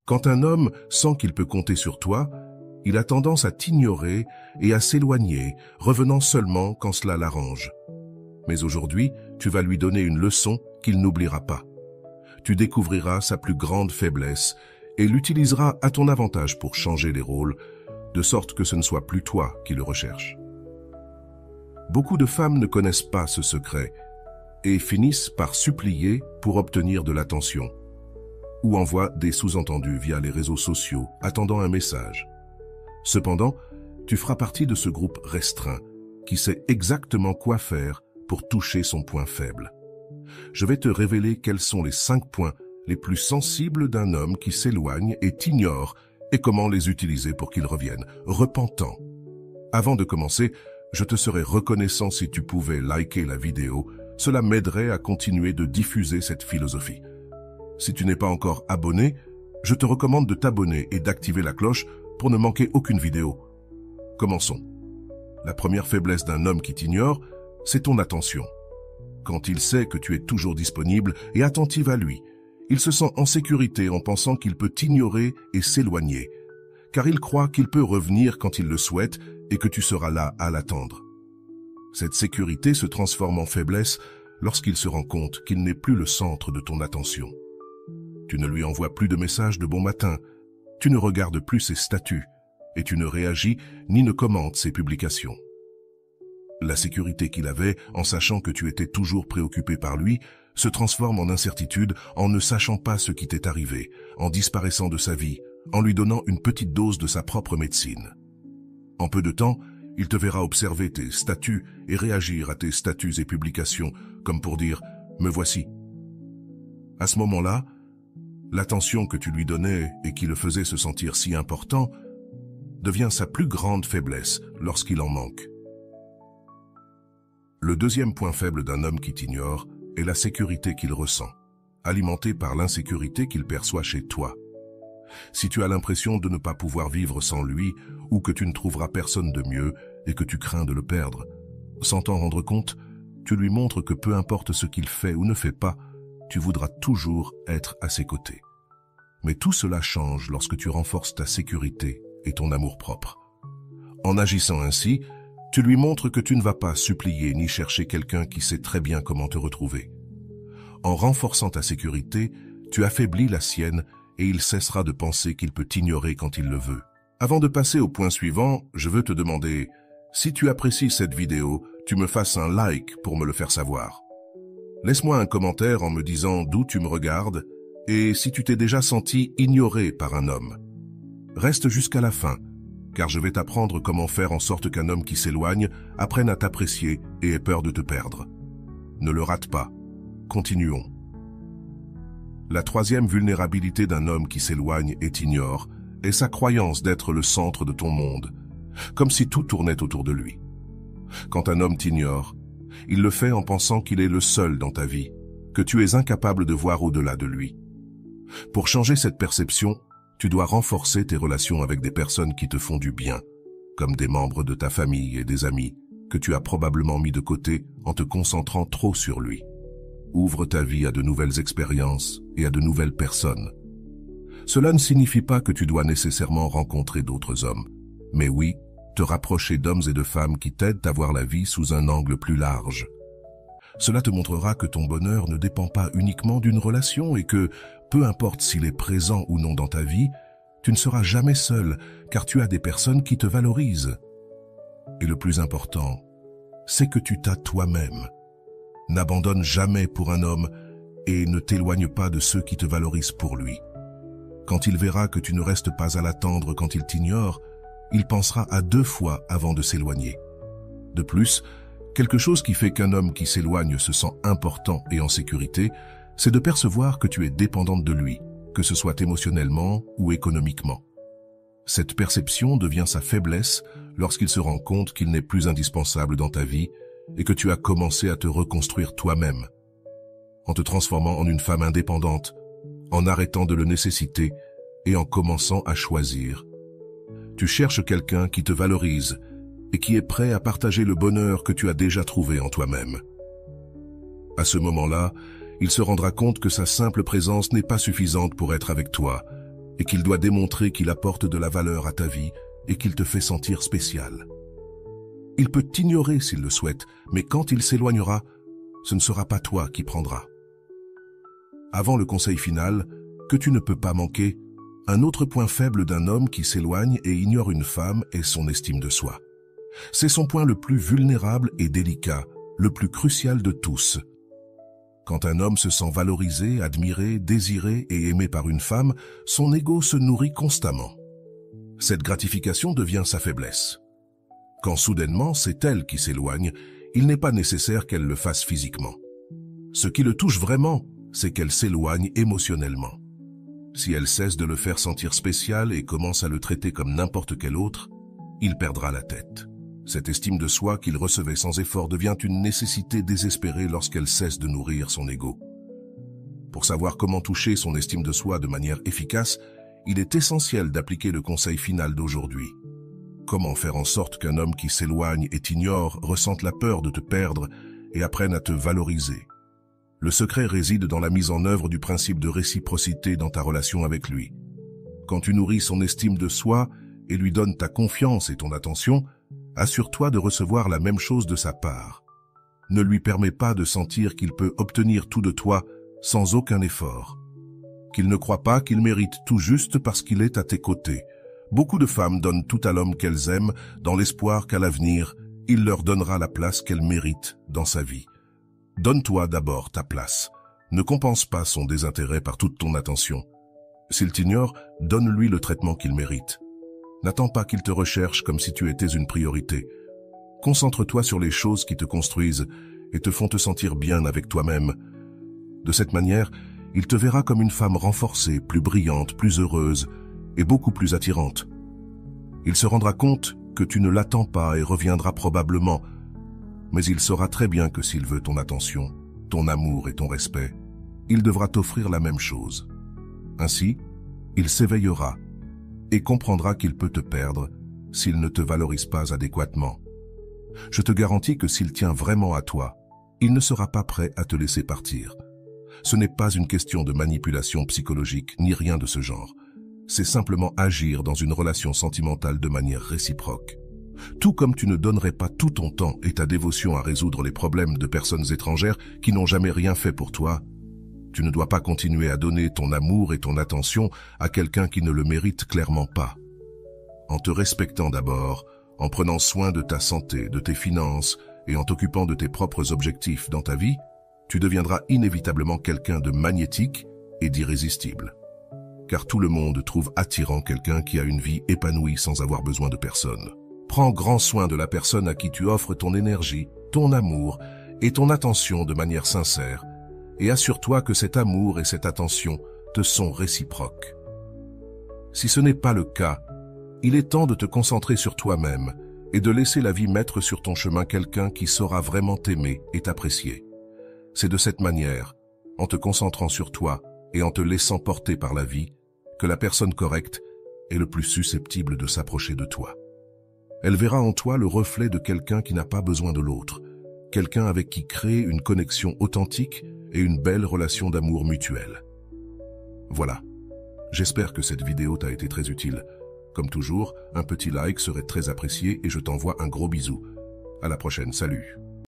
Quand un homme sent qu'il peut compter sur toi, il a tendance à t'ignorer et à s'éloigner, revenant seulement quand cela l'arrange. Mais aujourd'hui, tu vas lui donner une leçon qu'il n'oubliera pas. Tu découvriras sa plus grande faiblesse et l'utiliseras à ton avantage pour changer les rôles, de sorte que ce ne soit plus toi qui le recherche. Beaucoup de femmes ne connaissent pas ce secret et finissent par supplier pour obtenir de l'attention, ou envoient des sous-entendus via les réseaux sociaux, attendant un message. Cependant, tu feras partie de ce groupe restreint qui sait exactement quoi faire pour toucher son point faible. Je vais te révéler quels sont les 5 points les plus sensibles d'un homme qui s'éloigne et t'ignore et comment les utiliser pour qu'il revienne, repentant. Avant de commencer, je te serais reconnaissant si tu pouvais liker la vidéo. Cela m'aiderait à continuer de diffuser cette philosophie. Si tu n'es pas encore abonné, je te recommande de t'abonner et d'activer la cloche pour ne manquer aucune vidéo. Commençons. La première faiblesse d'un homme qui t'ignore, c'est ton attention. Quand il sait que tu es toujours disponible et attentive à lui, il se sent en sécurité en pensant qu'il peut t'ignorer et s'éloigner, car il croit qu'il peut revenir quand il le souhaite et que tu seras là à l'attendre. Cette sécurité se transforme en faiblesse lorsqu'il se rend compte qu'il n'est plus le centre de ton attention. Tu ne lui envoies plus de messages de bon matin, tu ne regardes plus ses statuts et tu ne réagis ni ne commentes ses publications. La sécurité qu'il avait en sachant que tu étais toujours préoccupé par lui se transforme en incertitude en ne sachant pas ce qui t'est arrivé, en disparaissant de sa vie, en lui donnant une petite dose de sa propre médecine. En peu de temps, il te verra observer tes statuts et réagir à tes statuts et publications, comme pour dire « me voici ». À ce moment-là, l'attention que tu lui donnais et qui le faisait se sentir si important devient sa plus grande faiblesse lorsqu'il en manque. Le deuxième point faible d'un homme qui t'ignore est la sécurité qu'il ressent, alimentée par l'insécurité qu'il perçoit chez toi. Si tu as l'impression de ne pas pouvoir vivre sans lui ou que tu ne trouveras personne de mieux et que tu crains de le perdre, sans t'en rendre compte, tu lui montres que peu importe ce qu'il fait ou ne fait pas, tu voudras toujours être à ses côtés. Mais tout cela change lorsque tu renforces ta sécurité et ton amour-propre. En agissant ainsi, tu lui montres que tu ne vas pas supplier ni chercher quelqu'un qui sait très bien comment te retrouver. En renforçant ta sécurité, tu affaiblis la sienne et il cessera de penser qu'il peut t'ignorer quand il le veut. Avant de passer au point suivant, je veux te demander, si tu apprécies cette vidéo, tu me fasses un like pour me le faire savoir. Laisse-moi un commentaire en me disant d'où tu me regardes et si tu t'es déjà senti ignoré par un homme. Reste jusqu'à la fin, car je vais t'apprendre comment faire en sorte qu'un homme qui s'éloigne apprenne à t'apprécier et ait peur de te perdre. Ne le rate pas. Continuons. La troisième vulnérabilité d'un homme qui s'éloigne et t'ignore est sa croyance d'être le centre de ton monde, comme si tout tournait autour de lui. Quand un homme t'ignore, il le fait en pensant qu'il est le seul dans ta vie, que tu es incapable de voir au-delà de lui. Pour changer cette perception, tu dois renforcer tes relations avec des personnes qui te font du bien, comme des membres de ta famille et des amis que tu as probablement mis de côté en te concentrant trop sur lui. Ouvre ta vie à de nouvelles expériences et à de nouvelles personnes. Cela ne signifie pas que tu dois nécessairement rencontrer d'autres hommes, mais oui, te rapprocher d'hommes et de femmes qui t'aident à voir la vie sous un angle plus large. Cela te montrera que ton bonheur ne dépend pas uniquement d'une relation et que, peu importe s'il est présent ou non dans ta vie, tu ne seras jamais seul car tu as des personnes qui te valorisent. Et le plus important, c'est que tu t'as toi-même. N'abandonne jamais pour un homme et ne t'éloigne pas de ceux qui te valorisent pour lui. Quand il verra que tu ne restes pas à l'attendre quand il t'ignore, il pensera à 2 fois avant de s'éloigner. De plus, quelque chose qui fait qu'un homme qui s'éloigne se sent important et en sécurité, c'est de percevoir que tu es dépendante de lui, que ce soit émotionnellement ou économiquement. Cette perception devient sa faiblesse lorsqu'il se rend compte qu'il n'est plus indispensable dans ta vie et que tu as commencé à te reconstruire toi-même. En te transformant en une femme indépendante, en arrêtant de le nécessiter et en commençant à choisir. Tu cherches quelqu'un qui te valorise et qui est prêt à partager le bonheur que tu as déjà trouvé en toi-même. À ce moment-là, il se rendra compte que sa simple présence n'est pas suffisante pour être avec toi et qu'il doit démontrer qu'il apporte de la valeur à ta vie et qu'il te fait sentir spécial. Il peut t'ignorer s'il le souhaite, mais quand il s'éloignera, ce ne sera pas toi qui prendras. Avant le conseil final, que tu ne peux pas manquer, un autre point faible d'un homme qui s'éloigne et ignore une femme est son estime de soi. C'est son point le plus vulnérable et délicat, le plus crucial de tous. Quand un homme se sent valorisé, admiré, désiré et aimé par une femme, son ego se nourrit constamment. Cette gratification devient sa faiblesse. Quand soudainement c'est elle qui s'éloigne, il n'est pas nécessaire qu'elle le fasse physiquement. Ce qui le touche vraiment, c'est qu'elle s'éloigne émotionnellement. Si elle cesse de le faire sentir spécial et commence à le traiter comme n'importe quel autre, il perdra la tête. Cette estime de soi qu'il recevait sans effort devient une nécessité désespérée lorsqu'elle cesse de nourrir son ego. Pour savoir comment toucher son estime de soi de manière efficace, il est essentiel d'appliquer le conseil final d'aujourd'hui. Comment faire en sorte qu'un homme qui s'éloigne et t'ignore ressente la peur de te perdre et apprenne à te valoriser? Le secret réside dans la mise en œuvre du principe de réciprocité dans ta relation avec lui. Quand tu nourris son estime de soi et lui donnes ta confiance et ton attention, assure-toi de recevoir la même chose de sa part. Ne lui permets pas de sentir qu'il peut obtenir tout de toi sans aucun effort. Qu'il ne croit pas qu'il mérite tout juste parce qu'il est à tes côtés. Beaucoup de femmes donnent tout à l'homme qu'elles aiment dans l'espoir qu'à l'avenir, il leur donnera la place qu'elles méritent dans sa vie. Donne-toi d'abord ta place. Ne compense pas son désintérêt par toute ton attention. S'il t'ignore, donne-lui le traitement qu'il mérite. N'attends pas qu'il te recherche comme si tu étais une priorité. Concentre-toi sur les choses qui te construisent et te font te sentir bien avec toi-même. De cette manière, il te verra comme une femme renforcée, plus brillante, plus heureuse et beaucoup plus attirante. Il se rendra compte que tu ne l'attends pas et reviendra probablement, mais il saura très bien que s'il veut ton attention, ton amour et ton respect, il devra t'offrir la même chose. Ainsi, il s'éveillera et comprendra qu'il peut te perdre s'il ne te valorise pas adéquatement. Je te garantis que s'il tient vraiment à toi, il ne sera pas prêt à te laisser partir. Ce n'est pas une question de manipulation psychologique ni rien de ce genre. C'est simplement agir dans une relation sentimentale de manière réciproque. Tout comme tu ne donnerais pas tout ton temps et ta dévotion à résoudre les problèmes de personnes étrangères qui n'ont jamais rien fait pour toi, tu ne dois pas continuer à donner ton amour et ton attention à quelqu'un qui ne le mérite clairement pas. En te respectant d'abord, en prenant soin de ta santé, de tes finances et en t'occupant de tes propres objectifs dans ta vie, tu deviendras inévitablement quelqu'un de magnétique et d'irrésistible. Car tout le monde trouve attirant quelqu'un qui a une vie épanouie sans avoir besoin de personne. Prends grand soin de la personne à qui tu offres ton énergie, ton amour et ton attention de manière sincère, et assure-toi que cet amour et cette attention te sont réciproques. Si ce n'est pas le cas, il est temps de te concentrer sur toi-même et de laisser la vie mettre sur ton chemin quelqu'un qui saura vraiment t'aimer et t'apprécier. C'est de cette manière, en te concentrant sur toi et en te laissant porter par la vie, que la personne correcte est le plus susceptible de s'approcher de toi. Elle verra en toi le reflet de quelqu'un qui n'a pas besoin de l'autre, quelqu'un avec qui créer une connexion authentique et une belle relation d'amour mutuel. Voilà, j'espère que cette vidéo t'a été très utile. Comme toujours, un petit like serait très apprécié et je t'envoie un gros bisou. À la prochaine, salut.